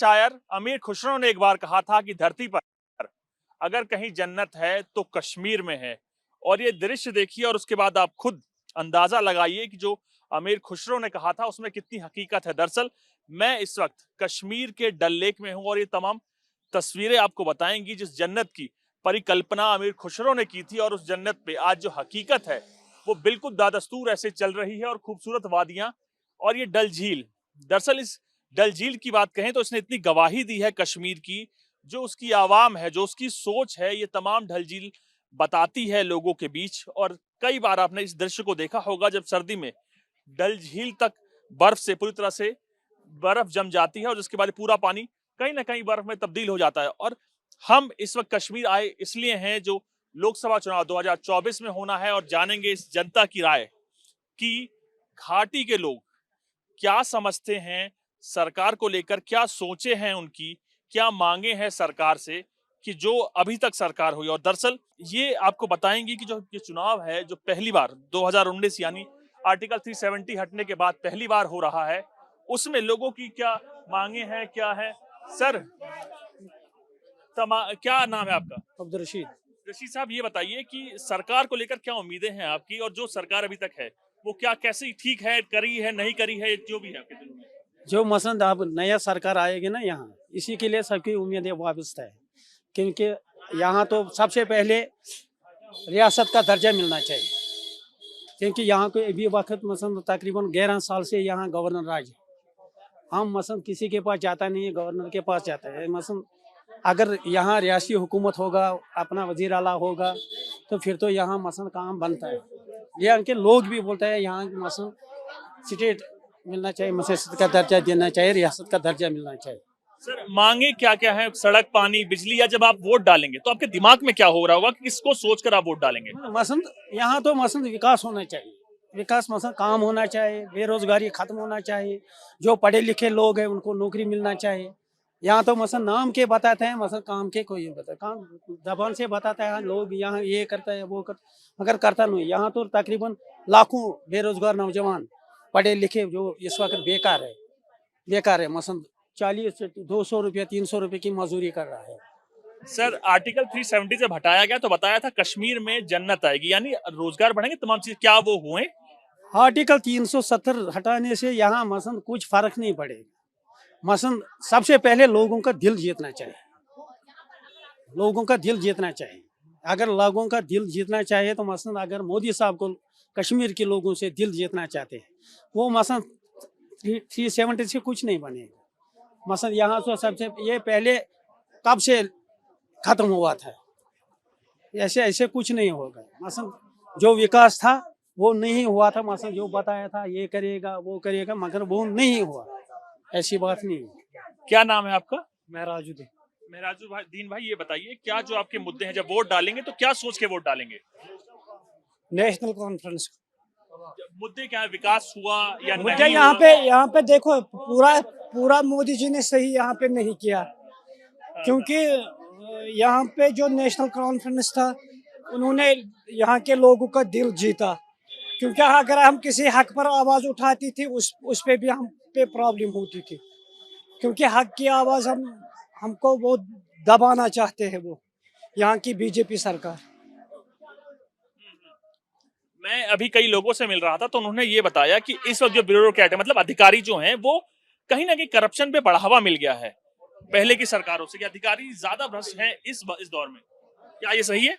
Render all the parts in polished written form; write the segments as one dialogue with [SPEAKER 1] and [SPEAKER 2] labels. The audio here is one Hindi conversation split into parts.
[SPEAKER 1] शायर अमीर खुसरो ने एक बार कहा था कि धरती पर अगर कहीं जन्नत है तो कश्मीर में है। और ये दृश्य देखिए और उसके बाद आप खुद अंदाजा लगाइए कि जो अमीर खुसरो ने कहा था उसमें कितनी हकीकत है। दरअसल मैं इस वक्त कश्मीर के डल लेक में हूं और ये तमाम तस्वीरें आपको बताएंगी जिस जन्नत की परिकल्पना अमीर खुसरो ने की थी और उस जन्नत पे आज जो हकीकत है वो बिल्कुल दादस्तूर ऐसे चल रही है। और खूबसूरत वादियां और ये डल झील, दरअसल इस डल झील की बात कहें तो इसने इतनी गवाही दी है कश्मीर की, जो उसकी आवाम है, जो उसकी सोच है, ये तमाम डल झील बताती है लोगों के बीच। और कई बार आपने इस दृश्य को देखा होगा जब सर्दी में डल झील तक बर्फ से पूरी तरह से बर्फ जम जाती है और उसके बाद पूरा पानी कहीं ना कहीं बर्फ में तब्दील हो जाता है। और हम इस वक्त कश्मीर आए इसलिए हैं जो लोकसभा चुनाव 2024 में होना है और जानेंगे इस जनता की राय कि घाटी के लोग क्या समझते हैं सरकार को लेकर, क्या सोचे हैं उनकी, क्या मांगे हैं सरकार से कि जो अभी तक सरकार हुई। और दरअसल ये आपको बताएंगे कि जो ये चुनाव है जो पहली बार 2019 यानी आर्टिकल 370 हटने के बाद पहली बार हो रहा है, उसमें लोगों की क्या मांगे हैं, क्या है। सर क्या नाम है आपका?
[SPEAKER 2] अब्दुल रशीद।
[SPEAKER 1] रशीद साहब, ये बताइए कि सरकार को लेकर क्या उम्मीदें हैं आपकी और जो सरकार अभी तक है वो क्या कैसी ठीक है, करी है, नहीं करी है, जो भी है आपके दिल में।
[SPEAKER 2] जो मसलन अब नया सरकार आएगी ना यहाँ, इसी के लिए सबकी उम्मीदें वाबस्ता है, क्योंकि यहाँ तो सबसे पहले रियासत का दर्जा मिलना चाहिए, क्योंकि यहाँ को अभी वक्त मसलन तकरीबन 11 साल से यहाँ गवर्नर राज है। हम मसलन किसी के पास जाता नहीं है, गवर्नर के पास जाता है। मसलन अगर यहाँ रियासी हुकूमत होगा, अपना वजीर आला होगा, तो फिर तो यहाँ मसलन काम बनता है। यहाँ के लोग भी बोलते हैं यहाँ मसलन स्टेट मिलना चाहिए, मसजिद का दर्जा देना चाहिए, रियासत का दर्जा मिलना चाहिए।
[SPEAKER 1] सर मांगे क्या क्या है? सड़क, पानी, बिजली, या जब आप वोट डालेंगे तो आपके दिमाग में क्या हो रहा होगा कि किसको सोचकर आप वोट डालेंगे?
[SPEAKER 2] मसलन यहाँ तो मसलन विकास होना चाहिए, विकास मसलन काम होना चाहिए, बेरोजगारी खत्म होना चाहिए, जो पढ़े लिखे लोग हैं उनको नौकरी मिलना चाहिए। यहाँ तो मसलन नाम के बताते हैं, मसलन काम के कोई नहीं बताता, काम जबान से बताता है लोग यहाँ ये करता है वो करता, मगर करता नहीं। यहाँ तो तकरीबन लाखों बेरोजगार नौजवान पढ़े लिखे जो इस वक्त बेकार है मसलन 40 200 रुपया 300 रुपये की मजदूरी कर रहा है।
[SPEAKER 1] सर आर्टिकल 370 जब हटाया गया तो बताया था कश्मीर में जन्नत आएगी, यानी रोजगार बढ़ेंगे, तमाम चीज, क्या वो हुए?
[SPEAKER 2] आर्टिकल 370 हटाने से यहाँ मसलन कुछ फर्क नहीं पड़ेगा। मसलन सबसे पहले लोगों का दिल जीतना चाहिए, लोगों का दिल जीतना चाहिए। अगर लोगों का दिल जीतना चाहिए तो मसलन अगर मोदी साहब को कश्मीर के लोगों से दिल जीतना चाहते हैं, वो मसलन 370 से कुछ नहीं बनेगा। मसलन यहाँ से सबसे ये पहले कब से खत्म हुआ था, ऐसे ऐसे कुछ नहीं होगा। मसलन जो विकास था वो नहीं हुआ था, मसलन जो बताया था ये करेगा वो करेगा, मगर वो नहीं हुआ, ऐसी बात नहीं है।
[SPEAKER 1] क्या नाम है आपका?
[SPEAKER 2] महराजुद्दीन।
[SPEAKER 1] महराजू भाई, दीन भाई, ये बताइए क्या जो आपके मुद्दे हैं, जब वोट डालेंगे तो क्या सोच के वोट डालेंगे?
[SPEAKER 2] नेशनल कॉन्फ्रेंस
[SPEAKER 1] मुद्दे क्या है? विकास हुआ या
[SPEAKER 3] मुद्दे
[SPEAKER 1] नहीं
[SPEAKER 3] यहाँ पे देखो, पूरा मोदी जी ने सही यहाँ पे नहीं किया, क्योंकि यहाँ पे जो नेशनल कॉन्फ्रेंस था उन्होंने यहाँ के लोगों का दिल जीता। क्योंकि अगर हम किसी हक पर आवाज उठाती थी उस पे भी हम पे प्रॉब्लम होती थी, क्योंकि हक की आवाज हमको वो दबाना चाहते हैं वो यहाँ की बीजेपी सरकार।
[SPEAKER 1] मैं अभी कई लोगों से मिल रहा था तो उन्होंने ये बताया कि इस वक्त जो ब्यूरोक्रेट है, मतलब अधिकारी जो हैं, वो कहीं ना कहीं करप्शन पे बढ़ावा मिल गया है पहले की सरकारों से, कि अधिकारी ज्यादा भ्रष्ट हैं इस दौर में। क्या ये सही है?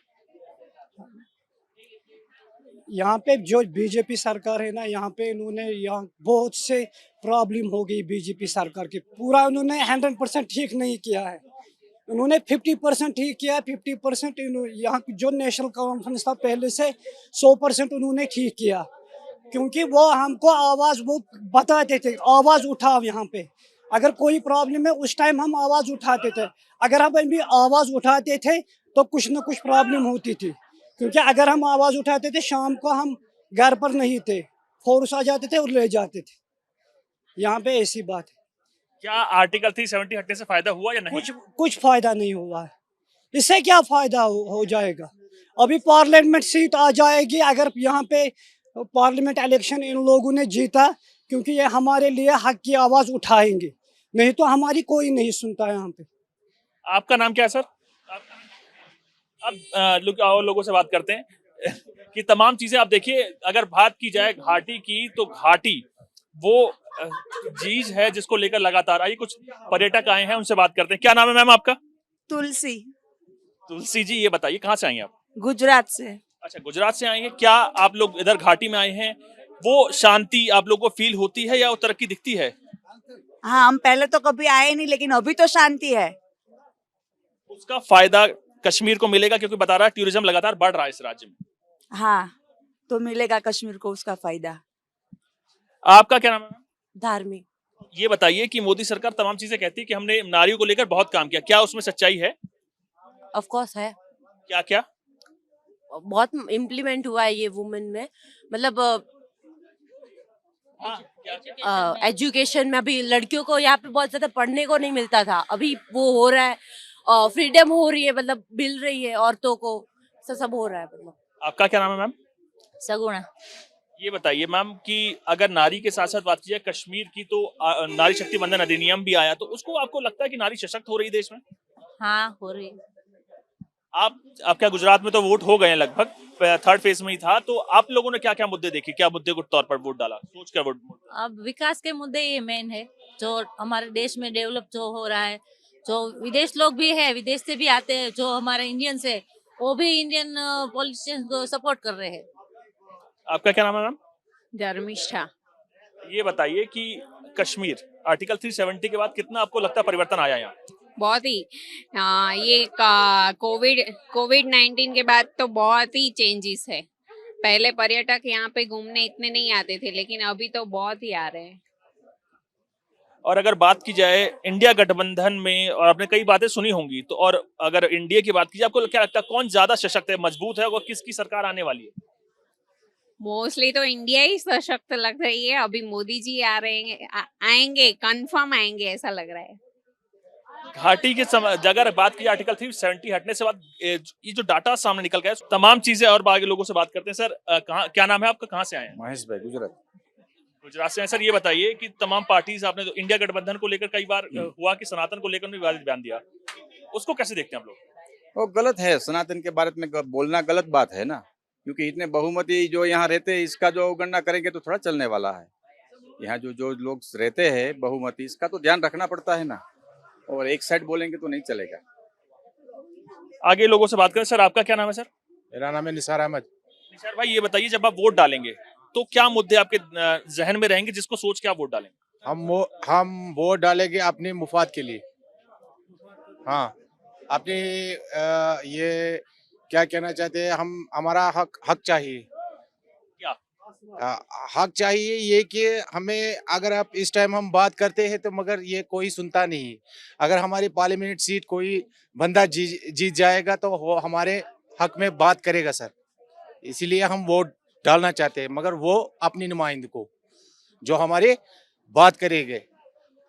[SPEAKER 3] यहाँ पे जो बीजेपी सरकार है ना, यहाँ पे इन्होंने यहाँ बहुत से प्रॉब्लम हो गई बीजेपी सरकार की। पूरा उन्होंने 100% ठीक नहीं किया है, उन्होंने 50% ठीक किया। 50% यहाँ की जो नेशनल कॉन्फ्रेंस था पहले से 100% उन्होंने ठीक किया, क्योंकि वो हमको आवाज़ वो बताते थे, आवाज़ उठाओ यहाँ पे, अगर कोई प्रॉब्लम है उस टाइम हम आवाज़ उठाते थे। अगर हम भी आवाज़ उठाते थे तो कुछ ना कुछ प्रॉब्लम होती थी, क्योंकि अगर हम आवाज़ उठाते थे शाम को हम घर पर नहीं थे, फोर्स आ जाते थे और ले जाते थे। यहाँ पे ऐसी बात है।
[SPEAKER 1] क्या आर्टिकल 370 हटने से फायदा हुआ या नहीं?
[SPEAKER 3] कुछ फायदा नहीं हुआ है। इससे क्या फायदा हो जाएगा? अभी पार्लियामेंट सीट आ जाएगी, अगर यहाँ पे पार्लियामेंट इलेक्शन इन लोगों ने जीता, क्योंकि ये हमारे लिए हक की आवाज़ उठाएंगे। नहीं तो हमारी कोई नहीं सुनता यहाँ पे।
[SPEAKER 1] आपका नाम क्या है सर? अब और लोगों से बात करते हैं कि तमाम चीजें आप देखिए, अगर बात की जाए घाटी की तो घाटी वो चीज है जिसको लेकर लगातार आइए कुछ पर्यटक आए हैं, उनसे बात करते हैं। क्या नाम है मैम आपका?
[SPEAKER 4] तुलसी।
[SPEAKER 1] तुलसी जी, ये बताइए कहाँ से आई हैं आप?
[SPEAKER 4] गुजरात से।
[SPEAKER 1] अच्छा, गुजरात से आई हैं। क्या आप लोग इधर घाटी में आए हैं, वो शांति आप लोग को फील होती है या वो तरक्की दिखती है?
[SPEAKER 4] हाँ, हम पहले तो कभी आए नहीं, लेकिन अभी तो शांति है।
[SPEAKER 1] उसका फायदा कश्मीर को मिलेगा क्योंकि बता रहा है टूरिज्म लगातार बढ़ रहा है इस राज्य में।
[SPEAKER 4] हाँ, तो मिलेगा कश्मीर को उसका फायदा।
[SPEAKER 1] आपका क्या नाम है?
[SPEAKER 4] धार्मिक।
[SPEAKER 1] ये बताइए कि मोदी सरकार तमाम चीजें कहती है कि हमने नारियों को लेकर बहुत काम किया, क्या उसमें सच्चाई है?
[SPEAKER 5] ऑफ कोर्स है,
[SPEAKER 1] क्या क्या?
[SPEAKER 5] बहुत इम्प्लीमेंट हुआ है ये वुमेन में, मतलब एजुकेशन में अभी लड़कियों को यहाँ पे बहुत ज्यादा पढ़ने को नहीं मिलता था, अभी वो हो रहा है, फ्रीडम हो रही है, मतलब मिल रही है औरतों को, सब हो रहा है मतलब।
[SPEAKER 1] आपका क्या नाम है मैम?
[SPEAKER 5] सगुणा।
[SPEAKER 1] ये बताइए मैम कि अगर नारी के साथ साथ बात की जाए कश्मीर की तो नारी शक्ति बंधन अधिनियम भी आया, तो उसको आपको लगता है कि नारी सशक्त हो रही है देश में?
[SPEAKER 5] हाँ, हो रही है।
[SPEAKER 1] आप क्या गुजरात में तो वोट हो गए हैं लगभग, थर्ड फेज में ही था, तो आप लोगों ने क्या क्या मुद्दे देखे, क्या मुद्दे को तौर पर वोट डाला, सोच कर वोट?
[SPEAKER 5] अब विकास के मुद्दे ये मेन है, जो हमारे देश में डेवलप जो हो रहा है, जो विदेश लोग भी है, विदेश से भी आते हैं, जो हमारे इंडियंस है वो भी इंडियन पॉलिटिशियंस को सपोर्ट कर रहे हैं।
[SPEAKER 1] आपका क्या नाम है मैम?
[SPEAKER 5] धर्मिष्ठा।
[SPEAKER 1] ये बताइए कि कश्मीर आर्टिकल 370 के बाद कितना आपको लगता है परिवर्तन आया यहाँ?
[SPEAKER 6] बहुत ही ये कोविड 19 के बाद तो बहुत ही चेंजेस है। पहले पर्यटक यहाँ पे घूमने इतने नहीं आते थे, लेकिन अभी तो बहुत ही आ रहे हैं।
[SPEAKER 1] और अगर बात की जाए इंडिया गठबंधन में, और आपने कई बातें सुनी होंगी, तो और अगर इंडिया की बात की जाए, आपको क्या लगता है कौन ज्यादा सशक्त है, मजबूत है, और किसकी सरकार आने वाली है?
[SPEAKER 6] मोस्टली तो इंडिया ही सशक्त लग रही है। अभी मोदी जी आ रहे हैं, आएंगे, कंफर्म आएंगे ऐसा लग रहा है।
[SPEAKER 1] घाटी के अगर बात की आर्टिकल 370 हटने से बाद ये जो डाटा सामने निकल गया, तमाम चीजें, और बाकी लोगों से बात करते हैं। सर कहाँ, क्या नाम है आपका, कहाँ से आए हैं?
[SPEAKER 7] महेश भाई, गुजरात।
[SPEAKER 1] गुजरात से हैं। सर ये बताइए कि तमाम पार्टीज, आपने तो इंडिया गठबंधन को लेकर कई बार हुआ कि सनातन को लेकर भी विवादित बयान दिया, उसको कैसे देखते हैं आप लोग?
[SPEAKER 7] वो गलत है, सनातन के बारे में बोलना गलत बात है ना, क्योंकि इतने बहुमती जो यहाँ रहते हैं इसका जो अवगणना करेंगे तो थोड़ा चलने वाला है। यहाँ जो जो लोग रहते हैं बहुमती, इसका तो ध्यान रखना पड़ता है ना, और एक साइड बोलेंगे तो नहीं चलेगा।
[SPEAKER 1] आगे लोगों से बात करें। सर आपका क्या नाम है? सर
[SPEAKER 8] मेरा नाम है निसार अहमद।
[SPEAKER 1] निसार भाई, ये बताइए जब आप वोट डालेंगे तो क्या मुद्दे आपके जहन में रहेंगे जिसको सोच के आप वोट डालेंगे?
[SPEAKER 8] हम वोट डालेंगे अपने मुफाद के लिए। हाँ, अपने ये क्या कहना चाहते हैं हम, हमारा हक चाहिए।
[SPEAKER 1] क्या
[SPEAKER 8] हक चाहिए ये कि हमें, अगर आप इस टाइम हम बात करते हैं तो मगर ये कोई सुनता नहीं। अगर हमारी पार्लियामेंट सीट कोई बंदा जीत जाएगा तो वो हमारे हक में बात करेगा सर, इसीलिए हम वोट डालना चाहते हैं, मगर वो अपनी नुमाइंदे को जो हमारे बात करेंगे।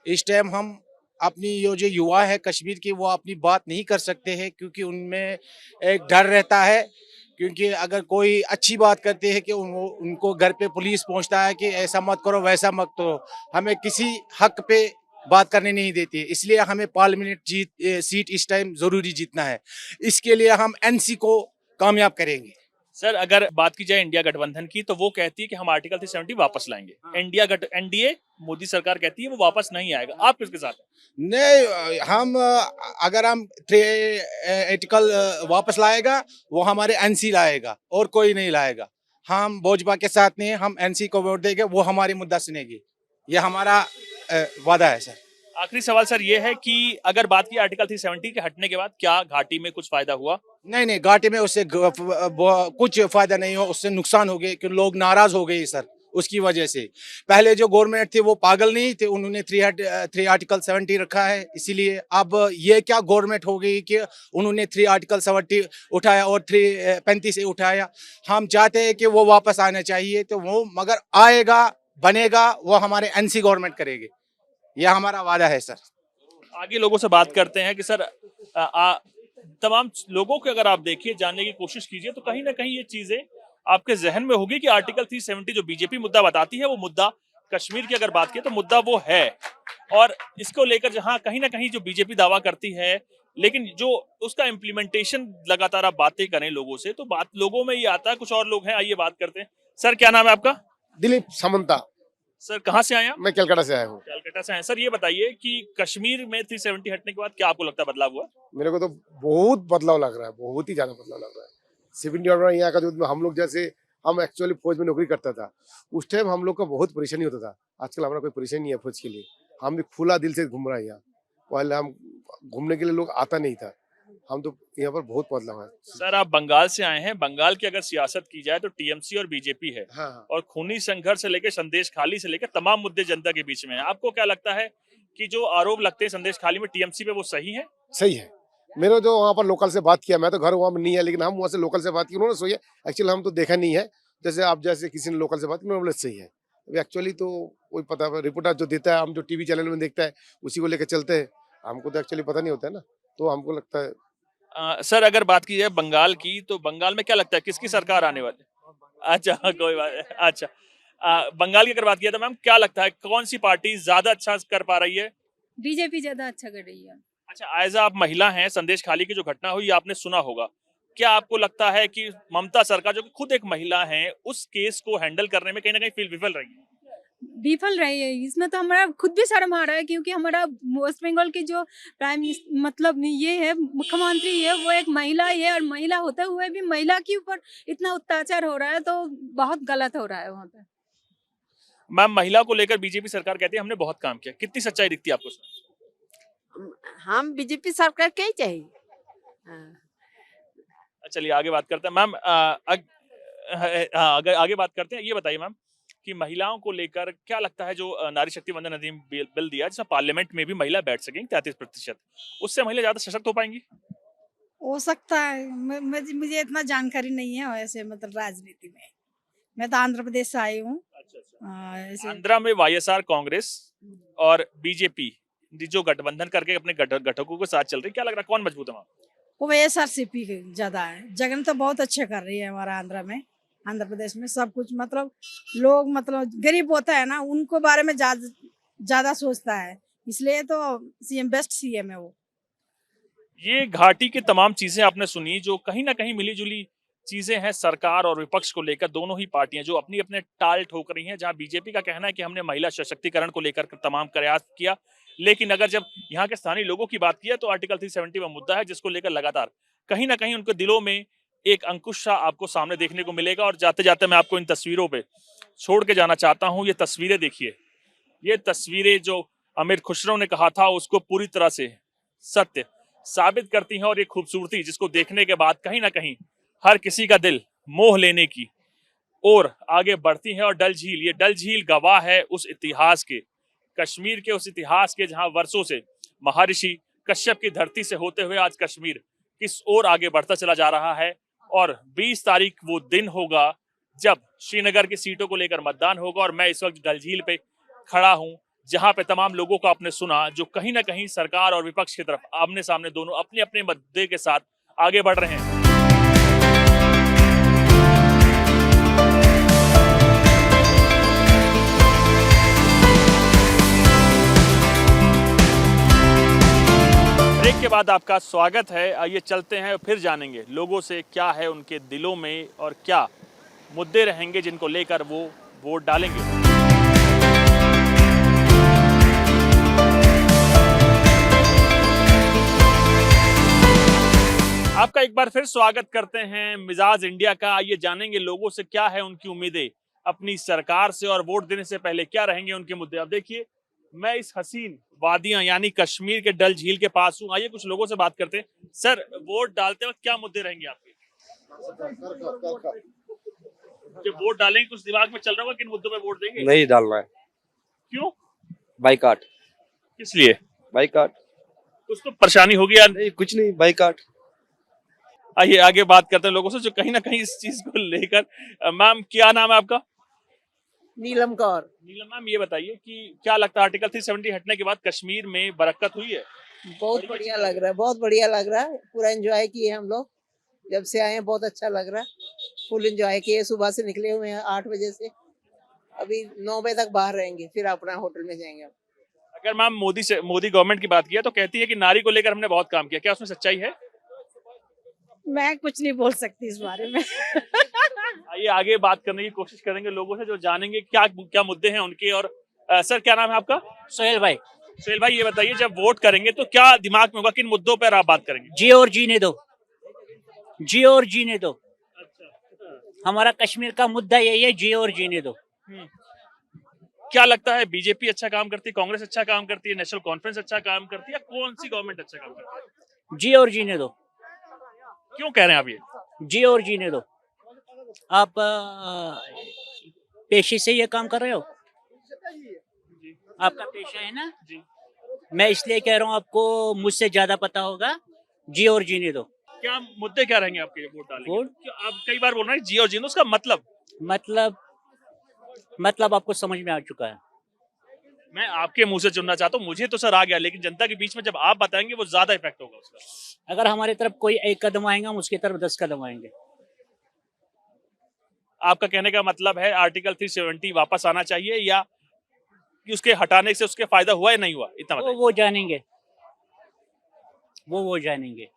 [SPEAKER 8] इस टाइम हम अपनी ये जो युवा है कश्मीर की, वो अपनी बात नहीं कर सकते हैं, क्योंकि उनमें एक डर रहता है, क्योंकि अगर कोई अच्छी बात करते हैं कि उनको घर पे पुलिस पहुंचता है कि ऐसा मत करो वैसा मत करो, हमें किसी हक पे बात करने नहीं देती। इसलिए हमें पार्लियामेंट सीट इस टाइम जरूरी जीतना है, इसके लिए हम एनसी को कामयाब करेंगे।
[SPEAKER 1] सर अगर बात की जाए इंडिया गठबंधन की, तो वो कहती है कि हम आर्टिकल 370 वापस लाएंगे। एनडीए मोदी सरकार कहती है वो वापस नहीं आएगा। आप किसके साथ हैं?
[SPEAKER 8] नहीं, हम अगर हम आर्टिकल वापस लाएगा वो हमारे एनसी लाएगा और कोई नहीं लाएगा। हम भाजपा के साथ नहीं, हम एनसी को वोट देंगे, वो हमारी मुद्दा सुनेगी, ये हमारा वादा है सर।
[SPEAKER 1] आखिरी सवाल सर ये है कि अगर बात की आर्टिकल 370 के हटने के बाद क्या घाटी में कुछ फायदा हुआ?
[SPEAKER 8] नहीं, घाटी में उससे कुछ फायदा नहीं हुआ, उससे नुकसान हो गए, कि लोग नाराज हो गए सर उसकी वजह से। पहले जो गवर्नमेंट थी वो पागल नहीं थे, उन्होंने 3 आर्टिकल 70 रखा है, इसीलिए अब ये क्या गवर्नमेंट हो गई कि उन्होंने 3 आर्टिकल 70 उठाया और 335 उठाया। हम चाहते हैं कि वो वापस आना चाहिए, तो वो मगर आएगा, बनेगा, वो हमारे एनसी गवर्नमेंट करेगी, यह हमारा वादा है सर।
[SPEAKER 1] आगे लोगों से बात करते हैं कि सर तमाम लोगों को अगर आप देखिए, जानने की कोशिश कीजिए, तो कहीं ना कहीं ये चीजें आपके जहन में होगी कि आर्टिकल 370 जो बीजेपी मुद्दा बताती है वो मुद्दा कश्मीर की अगर बात की तो मुद्दा वो है, और इसको लेकर जहां कहीं ना कहीं जो बीजेपी दावा करती है, लेकिन जो उसका इम्प्लीमेंटेशन लगातार आप बातें करें लोगों से तो बात लोगों में ये आता है। कुछ और लोग हैं, आइए बात करते हैं। सर क्या नाम है आपका?
[SPEAKER 9] दिलीप सामंता।
[SPEAKER 1] सर कहाँ से आए हैं आप?
[SPEAKER 9] मैं कलकत्ता से आया हूँ।
[SPEAKER 1] कलकत्ता से आए। सर ये बताइए कि कश्मीर में 370 हटने के बाद क्या आपको लगता है बदलाव हुआ?
[SPEAKER 9] मेरे को तो बहुत बदलाव लग रहा है, बहुत ही ज्यादा बदलाव लग रहा है। 70 और यहाँ का जो हम लोग जैसे हम एक्चुअली फौज में नौकरी करता था, उस टाइम हम लोग का बहुत परेशानी होता था। आजकल हमारा कोई परेशानी नहीं है फौज के लिए। हम भी खुला दिल से घूम रहे हैं यहाँ। पहले हम घूमने के लिए लोग आता नहीं था, हम तो यहाँ पर बहुत बदलाव है।
[SPEAKER 1] सर आप बंगाल से आए हैं, बंगाल की अगर सियासत की जाए तो टीएमसी और बीजेपी है,
[SPEAKER 9] हाँ हाँ।
[SPEAKER 1] और खूनी संघर्ष से लेकर संदेश खाली से लेकर तमाम मुद्दे जनता के बीच में है। आपको क्या लगता है कि जो आरोप लगते हैं संदेश खाली में टीएमसी पे, वो सही है?
[SPEAKER 9] सही है। मेरे जो वहाँ पर लोकल से बात किया, मैं तो घर वहाँ में नहीं है, लेकिन हम वहाँ से लोकल से बात की, उन्होंने सही है। एक्चुअली हम तो देखा नहीं है, जैसे आप जैसे किसी ने लोकल से बात की, उन्होंने बोला सही है। अभी एक्चुअली तो कोई पता रिपोर्टर जो देता है, हम जो टीवी चैनल में देखता है उसी को लेकर चलते हैं। हमको तो एक्चुअली पता नहीं होता है ना, तो हमको लगता है।
[SPEAKER 1] सर अगर बात की जाए बंगाल की, तो बंगाल में क्या लगता है किसकी सरकार आने वाली? अच्छा कोई बात नहीं। अच्छा बंगाल की अगर बात किया तो मैम क्या लगता है कौन सी पार्टी ज्यादा अच्छा कर पा रही है?
[SPEAKER 10] बीजेपी ज्यादा अच्छा कर रही है।
[SPEAKER 1] अच्छा एज आप महिला हैं, संदेश खाली की जो घटना हुई आपने सुना होगा, क्या आपको लगता है कि ममता सरकार जो कि खुद एक महिला है उस केस को हैंडल करने में कहीं ना कहीं विफल रही है?
[SPEAKER 10] विफल रही है। इसमें तो हमारा खुद भी शर्म आ रहा है, क्योंकि हमारा वेस्ट बंगाल की जो मतलब ये है मुख्यमंत्री है, वो एक महिला ही है, और महिला होते हुए भी महिला के ऊपर इतना अत्याचार हो रहा है, तो बहुत गलत हो रहा है वहाँ पे।
[SPEAKER 1] मैम महिला को लेकर बीजेपी सरकार कहती है हमने बहुत काम किया, कितनी सच्चाई दिखती है आपको उसमें?
[SPEAKER 11] हम बीजेपी सरकार क्या ही चाहिए।
[SPEAKER 1] चलिए आगे बात करते हैं मैम। अगर आगे बात करते हैं, ये बताइए मैम कि महिलाओं को लेकर क्या लगता है जो नारी शक्ति वंदन अधिनियम बिल दिया जिसमें पार्लियामेंट में भी महिला बैठ सकेंगी 33%, उससे महिला ज्यादा सशक्त हो पाएंगी?
[SPEAKER 10] हो सकता है, मुझे इतना जानकारी नहीं है वैसे, मतलब राजनीति में। मैं तो आंध्र प्रदेश से आई हूँ।
[SPEAKER 1] आंध्रा में वाईएसआर कांग्रेस और बीजेपी जो गठबंधन करके अपने घटकों के साथ चल रही, क्या लग रहा है कौन मजबूत है वहाँ?
[SPEAKER 10] वो वाईएसआरसीपी ज्यादा है। जगन तो बहुत अच्छे कर रही है हमारा आंध्र में, आंध्र प्रदेश में सब कुछ। मतलब लोग मतलब गरीब होता है ना, उनको बारे में ज्यादा सोचता है, इसलिए तो सीएम बेस्ट सीएम है वो।
[SPEAKER 1] ये घाटी की तमाम चीजें आपने सुनी जो कहीं ना कहीं मिली जुली चीजें हैं सरकार और विपक्ष को लेकर। दोनों ही पार्टियां जो अपनी अपने टाल ठोक रही हैं, जहां बीजेपी का कहना है कि हमने महिला सशक्तिकरण को लेकर तमाम प्रयास किया, लेकिन अगर जब यहाँ के स्थानीय लोगों की बात की है तो आर्टिकल 370 में मुद्दा है जिसको लेकर लगातार कहीं ना कहीं उनके दिलों में एक अंकुश सा आपको सामने देखने को मिलेगा। और जाते जाते मैं आपको इन तस्वीरों पे छोड़ के जाना चाहता हूँ। ये तस्वीरें देखिए, ये तस्वीरें जो अमीर खुसरो ने कहा था उसको पूरी तरह से सत्य साबित करती हैं, और ये खूबसूरती जिसको देखने के बाद कहीं ना कहीं हर किसी का दिल मोह लेने की और आगे बढ़ती है। और डल झील, ये डल झील गवाह है उस इतिहास के, कश्मीर के उस इतिहास के, जहां वर्षों से महर्षि कश्यप की धरती से होते हुए आज कश्मीर किस ओर आगे बढ़ता चला जा रहा है। और 20 तारीख वो दिन होगा जब श्रीनगर की सीटों को लेकर मतदान होगा, और मैं इस वक्त डल झील पे खड़ा हूं जहां पे तमाम लोगों को आपने सुना जो कहीं ना कहीं सरकार और विपक्ष की तरफ आमने सामने दोनों अपने अपने मुद्दे के साथ आगे बढ़ रहे हैं। ब्रेक के बाद आपका स्वागत है। आइए चलते हैं, फिर जानेंगे लोगों से क्या है उनके दिलों में और क्या मुद्दे रहेंगे जिनको लेकर वो वोट डालेंगे। आपका एक बार फिर स्वागत करते हैं मिजाज इंडिया का। आइए जानेंगे लोगों से क्या है उनकी उम्मीदें अपनी सरकार से, और वोट देने से पहले क्या रहेंगे उनके मुद्दे। अब देखिए मैं इस हसीन वादियां यानी कश्मीर के डल झील के पास हूं। आइए कुछ लोगों से बात करते हैं। सर वोट डालते वक्त क्या मुद्दे रहेंगे आपके? जब वोट डालेंगे कुछ दिमाग में चल रहा होगा किन मुद्दों पे वोट देंगे?
[SPEAKER 12] नहीं डालना है।
[SPEAKER 1] क्यों?
[SPEAKER 12] बाइकाट।
[SPEAKER 1] किस लिए?
[SPEAKER 12] बाइकाट।
[SPEAKER 1] कुछ तो परेशानी होगी यार।
[SPEAKER 12] नहीं कुछ नहीं, बाइकाट।
[SPEAKER 1] आइए आगे बात करते हैं लोगों से जो कहीं ना कहीं इस चीज को लेकर। मैम क्या नाम है आपका?
[SPEAKER 11] नीलम कौर।
[SPEAKER 1] नीलम मैम ये बताइए कि क्या लगता है आर्टिकल 370 हटने के बाद कश्मीर में बरकत हुई है?
[SPEAKER 11] बहुत बढ़िया लग रहा है, बहुत बढ़िया लग रहा है। पूरा एंजॉय किए हम लोग, जब से आए हैं बहुत अच्छा लग रहा है। फुल एंजॉय किए, सुबह से निकले हुए हैं 8 बजे से। अभी 9 बजे तक बाहर रहेंगे, फिर अपना होटल में जाएंगे।
[SPEAKER 1] अगर मैम मोदी गवर्नमेंट की बात किया तो कहती है कि नारी को लेकर हमने बहुत काम किया, क्या उसमें सच्चाई है?
[SPEAKER 10] मैं कुछ नहीं बोल सकती इस बारे में।
[SPEAKER 1] आइए आगे बात करने की कोशिश करेंगे लोगों से, जो जानेंगे क्या क्या मुद्दे हैं उनके। और सर क्या नाम है आपका?
[SPEAKER 2] सोहेल भाई।
[SPEAKER 1] सुहेल भाई, ये बताइए जब वोट करेंगे तो क्या दिमाग में होगा, किन मुद्दों पर आप बात करेंगे?
[SPEAKER 2] जी और जीने दो, जी और जीने दो। हमारा कश्मीर का मुद्दा यही है, जी और जीने दो।
[SPEAKER 1] क्या लगता है, बीजेपी अच्छा काम करती है, कांग्रेस अच्छा काम करती है, नेशनल कॉन्फ्रेंस अच्छा काम करती है, या कौन सी गवर्नमेंट अच्छा काम करती है?
[SPEAKER 2] जी और जीने दो।
[SPEAKER 1] क्यों कह रहे हैं आप ये?
[SPEAKER 2] जी और जीने दो। आप पेशे से ये काम कर रहे हो, आपका पेशा है ना
[SPEAKER 1] जी।
[SPEAKER 2] मैं इसलिए कह रहा हूँ, आपको मुझसे ज्यादा पता होगा। जी और जीने दो।
[SPEAKER 1] क्या मुद्दे क्या रहेंगे आपके वोट डालेंगे?
[SPEAKER 2] वोट?
[SPEAKER 1] आप कई बार बोल रहे हैं जी और जीने दो, उसका
[SPEAKER 2] मतलब आपको समझ में आ चुका है।
[SPEAKER 1] मैं आपके मुंह से सुनना चाहता हूँ, मुझे तो सर आ गया, लेकिन जनता के बीच में जब आप बताएंगे वो ज्यादा इफेक्ट होगा उसका।
[SPEAKER 2] अगर हमारी तरफ कोई एक कदम आएगा, हम उसकी तरफ 10 कदम आएंगे।
[SPEAKER 1] आपका कहने का मतलब है आर्टिकल 370 वापस आना चाहिए, या कि उसके हटाने से उसके फायदा हुआ या नहीं हुआ, इतना बताइए।
[SPEAKER 2] वो जानेंगे, वो जानेंगे।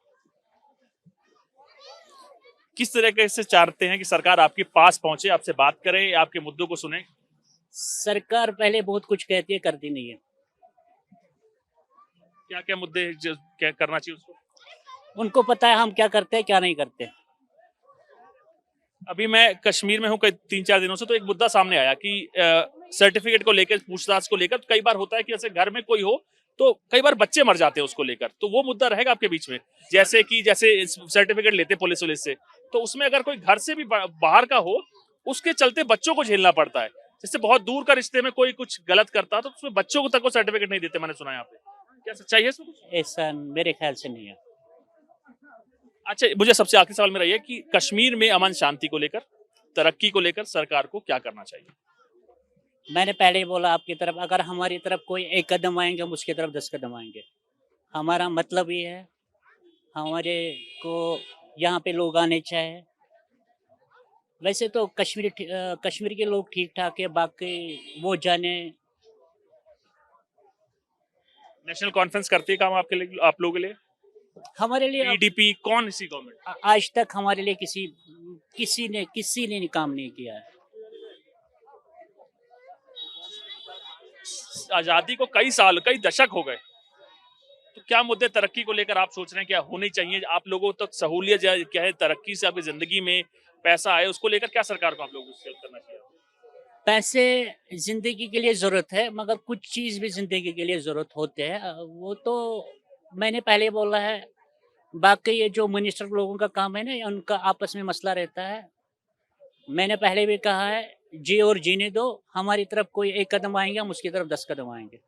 [SPEAKER 1] किस तरीके से चाहते हैं कि सरकार आपके पास पहुंचे, आपसे बात करे, आपके मुद्दों को सुने?
[SPEAKER 2] सरकार पहले बहुत कुछ कहती है, करती नहीं है।
[SPEAKER 1] क्या क्या मुद्दे क्या करना चाहिए उसको?
[SPEAKER 2] उनको पता है हम क्या करते हैं, क्या नहीं करते।
[SPEAKER 1] अभी मैं कश्मीर में हूँ 3-4 दिनों से, तो एक मुद्दा सामने आया कि सर्टिफिकेट को लेकर, पूछताछ को लेकर कई बार होता है कि जैसे घर में कोई हो तो कई बार बच्चे मर जाते हैं उसको लेकर, तो वो मुद्दा रहेगा आपके बीच में? जैसे सर्टिफिकेट लेते पुलिस से, तो उसमें अगर कोई घर से भी बाहर का हो, उसके चलते बच्चों को झेलना पड़ता है। जैसे बहुत दूर का रिश्ते में कोई कुछ गलत करता है तो उसमें बच्चों को तक वो सर्टिफिकेट नहीं देते, मैंने सुना यहाँ पे। क्या सच्चाई है इसमें?
[SPEAKER 2] ऐसा मेरे ख्याल से नहीं है।
[SPEAKER 1] अच्छा, मुझे सबसे आखिरी सवाल मेरा ये कि कश्मीर में अमन शांति को लेकर, तरक्की को लेकर सरकार को क्या करना चाहिए?
[SPEAKER 2] मैंने पहले ही बोला आपकी तरफ, अगर हमारी तरफ कोई एक कदम आएंगे, हम उसकी तरफ 10 कदम आएंगे। हमारा मतलब ये है, हमारे को यहाँ पे लोग आने चाहिए। वैसे तो कश्मीर के लोग ठीक ठाक है, बाकी वो जाने।
[SPEAKER 1] नेशनल कॉन्फ्रेंस करती है काम आपके लिए, आप लोगों के लिए?
[SPEAKER 2] हमारे लिए
[SPEAKER 1] पीडीपी कौन सी गवर्नमेंट?
[SPEAKER 2] आज तक हमारे लिए किसी ने काम नहीं किया है।
[SPEAKER 1] आजादी को कई दशक हो गए, तो क्या मुद्दे तरक्की को लेकर आप सोच रहे हैं क्या होनी चाहिए? आप लोगों तक सहूलियत क्या है, तरक्की से आपकी जिंदगी में पैसा आए, उसको लेकर क्या सरकार को आप लोगों को करना चाहिए?
[SPEAKER 2] पैसे जिंदगी के लिए जरूरत है, मगर कुछ चीज भी जिंदगी के लिए जरूरत होते हैं, वो तो मैंने पहले बोला है। बाकी ये जो मिनिस्टर लोगों का काम है ना, उनका आपस में मसला रहता है। मैंने पहले भी कहा है, जी और जीने दो। हमारी तरफ कोई एक कदम आएंगे, हम उसकी तरफ 10 कदम आएंगे।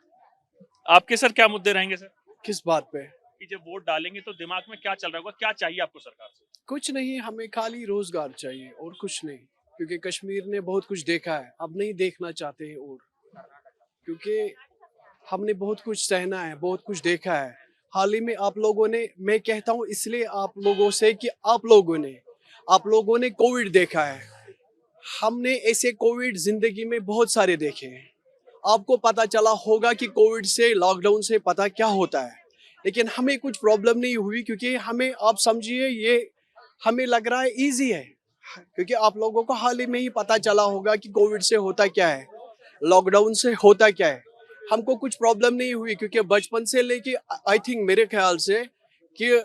[SPEAKER 1] आपके सर क्या मुद्दे रहेंगे सर?
[SPEAKER 13] किस बात पे?
[SPEAKER 1] कि जब वोट डालेंगे तो दिमाग में क्या चल रहा होगा, क्या चाहिए आपको सरकार से?
[SPEAKER 13] कुछ नहीं, हमें खाली रोजगार चाहिए और कुछ नहीं, क्योंकि कश्मीर ने बहुत कुछ देखा है, अब नहीं देखना चाहते हैं। और क्योंकि हमने बहुत कुछ सहना है, बहुत कुछ देखा है। हाल ही में आप लोगों ने, मैं कहता हूँ इसलिए आप लोगों से कि आप लोगों ने कोविड देखा है। हमने ऐसे कोविड जिंदगी में बहुत सारे देखे हैं। आपको पता चला होगा कि कोविड से, लॉकडाउन से पता क्या होता है, लेकिन हमें कुछ प्रॉब्लम नहीं हुई, क्योंकि हमें, आप समझिए, ये हमें लग रहा है इजी है, क्योंकि आप लोगों को हाल ही में ही पता चला होगा कि कोविड से होता क्या है, लॉकडाउन से होता क्या है। हमको कुछ प्रॉब्लम नहीं हुई, क्योंकि बचपन से लेके, आई थिंक मेरे ख्याल से कि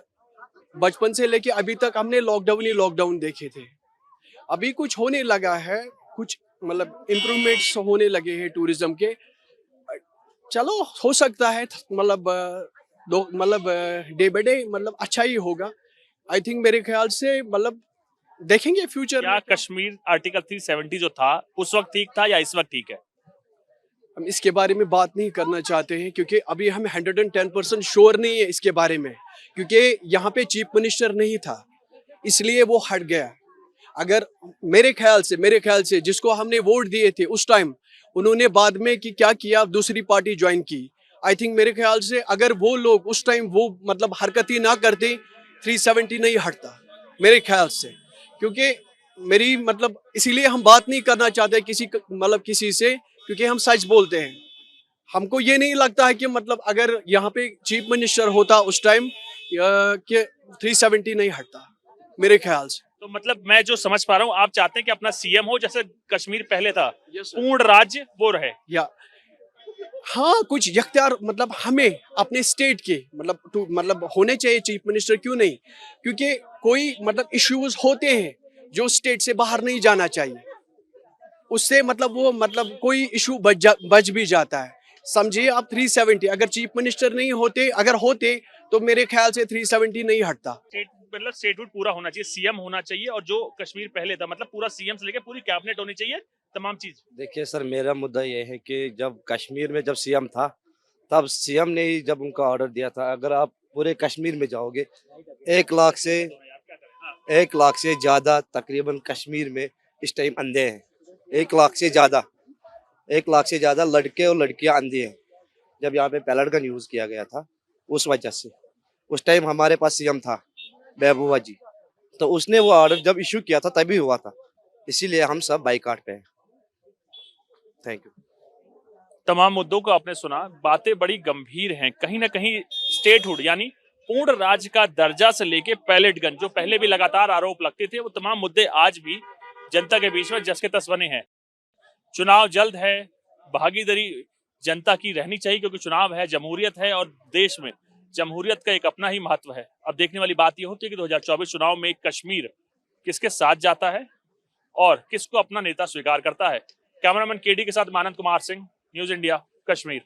[SPEAKER 13] बचपन से लेके अभी तक हमने लॉकडाउन देखे थे। अभी कुछ होने लगा है, कुछ मतलब इम्प्रूवमेंट्स होने लगे हैं टूरिज्म के। चलो, हो सकता है डे बाय डे अच्छा ही होगा। आई थिंक मेरे ख्याल से देखेंगे फ्यूचर में।
[SPEAKER 1] कश्मीर आर्टिकल 370 जो था उस वक्त ठीक था या इस वक्त ठीक है?
[SPEAKER 13] हम इसके बारे में बात नहीं करना चाहते हैं, क्योंकि अभी हम 110% श्योर नहीं है इसके बारे में, क्योंकि यहाँ पे चीफ मिनिस्टर नहीं था, इसलिए वो हट गया। अगर मेरे ख्याल से जिसको हमने वोट दिए थे उस टाइम, उन्होंने बाद में क्या किया, दूसरी पार्टी ज्वाइन की। आई थिंक मेरे ख्याल से अगर वो लोग उस टाइम वो हरकत ही ना करते, 370 नहीं हटता मेरे ख्याल से, क्योंकि मेरी मतलब इसीलिए हम बात नहीं करना चाहते मतलब किसी से, क्योंकि हम सच बोलते हैं। हमको ये नहीं लगता है कि मतलब अगर यहाँ पे चीफ मिनिस्टर होता उस टाइम कि 370 नहीं हटता, मेरे ख्याल से।
[SPEAKER 1] तो मतलब मैं जो समझ पा रहा हूँ, आप चाहते हैं कि अपना सीएम हो जैसे कश्मीर पहले था,
[SPEAKER 13] Yes, sir.
[SPEAKER 1] पूर्ण राज्य वो रहे।
[SPEAKER 13] या हाँ, कुछ इख्तियार मतलब हमें अपने स्टेट के मतलब होने चाहिए चीफ मिनिस्टर, क्यों नहीं? क्योंकि कोई मतलब इश्यूज होते हैं जो स्टेट से बाहर नहीं जाना चाहिए, उससे मतलब वो मतलब कोई इशू बच भी जाता है। समझिए आप 370 अगर चीफ मिनिस्टर नहीं होते, अगर होते तो मेरे ख्याल से 370 नहीं हटता।
[SPEAKER 1] मतलब स्टेटहुड पूरा होना चाहिए, सीएम होना चाहिए, और जो कश्मीर पहले था मतलब पूरा सीएम से लेके पूरी कैबिनेट होनी चाहिए, तमाम चीज।
[SPEAKER 12] देखिए सर, मेरा मुद्दा ये है कि जब कश्मीर में जब सीएम था, तब सीएम ने ही जब उनका ऑर्डर दिया था। अगर आप पूरे कश्मीर में जाओगे, 1 लाख से ज़्यादा तकरीबन कश्मीर में इस टाइम अंधे हैं। 1 लाख से ज़्यादा लड़के और लड़कियां अंधे हैं। जब यहाँ पे पैलेट गन यूज़ किया गया था, उस वजह से उस टाइम हमारे पास सीएम था महबूबा जी, तो उसने वो ऑर्डर जब इशू किया था तभी हुआ था, इसीलिए हम सब बाइकआउट पे हैं। Thank you.
[SPEAKER 1] तमाम मुद्दों को आपने सुना, बातें बड़ी गंभीर हैं। कहीं ना कहीं स्टेटहुड यानी पूर्ण राज्य का दर्जा से लेके पैलेट गन, जो पहले भी लगातार आरोप लगते थे, वो तमाम मुद्दे आज भी जनता के बीच में जस के तस बने हैं। चुनाव जल्द है, भागीदारी जनता की रहनी चाहिए, क्योंकि चुनाव है, जमहूरियत है, और देश में जमहूरियत का एक अपना ही महत्व है। अब देखने वाली बात यह होती है कि 2024 चुनाव में कश्मीर किसके साथ जाता है और किसको अपना नेता स्वीकार करता है। कैमरामैन केडी के साथ मानंद कुमार सिंह, न्यूज इंडिया, कश्मीर।